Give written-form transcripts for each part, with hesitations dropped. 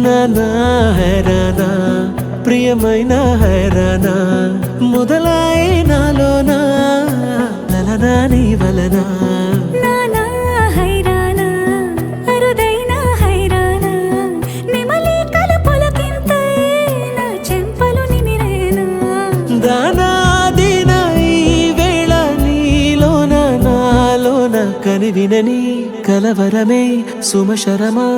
నానా హైరానా ప్రియమైన హైరానా మొదలాయి నాలోనా లలనా నీ వలనా నానా హైరానా అరుదైన హైరానా నెమలి కలుపులకింతై నా చెంపలు నిమిరేనా దానాదిన ఈ వేళ నీలోన నాలోన కనివినని కలవరమే సుమశరమా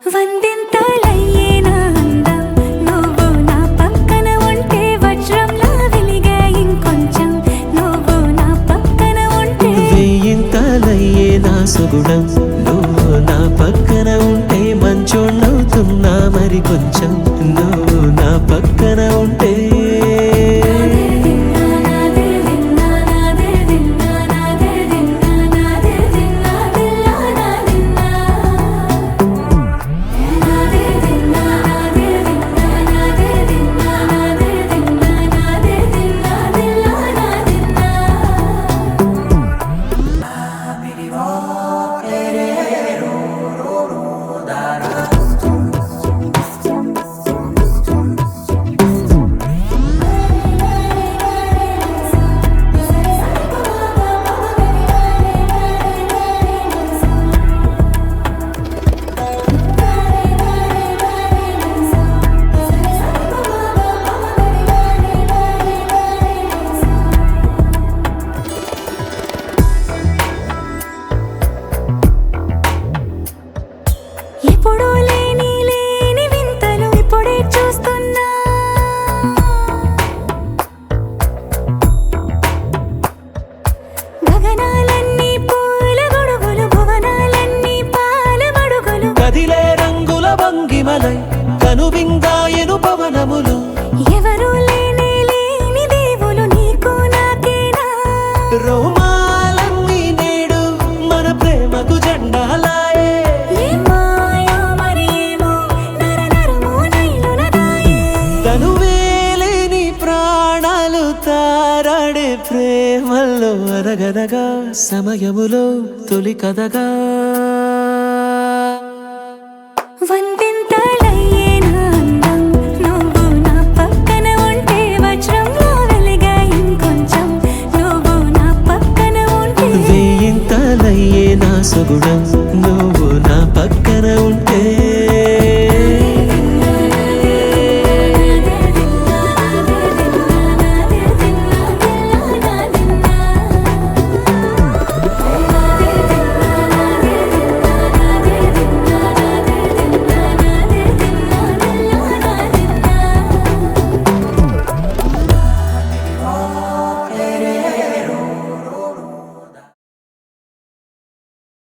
వందింతలయ్యే నా అందం నువ్వు నా పక్కన ఉంటే వజ్రంలా వెలిగే ఇంకొంచెం నువ్వు నా పక్కన ఉంటే వెయ్యింతలయ్యే నా సుగుణం నువ్వు నా పక్కన ఉంటే మంచోణ్ణవుతున్నా మరి కొంచెం నువ్వు నా పక్కన ఉంటే ఎప్పుడూ లేని వింతలు ఇప్పుడే చూస్తున్నా గగనాలన్నీ పూల గొడుగులు భువనాలన్నీ పాల మడుగులు కదిలే రంగుల భంగిమలై కనువిందాయను పవనములు ఎవరూ లేని దేవులు నీకు నాకేనా రోమాలన్నీ నేడు మన ప్రేమకు జెండాలాయే ఏ మాయో మరి ఏమో నరనరమో నైలున దాయే తనువేలేని ప్రాణాలు తారాడే ప్రేమల్లో అరగదగా సమయములో తొలి కథగా వందింతలయ్యే నా అందం నువ్వు నా పక్కన ఉంటే వజ్రంలా వెలిగే ఇంకొంచెం నువ్వు నా పక్కన ఉంటే వెయ్యింతలయ్యే నా సుగుణం నువ్వు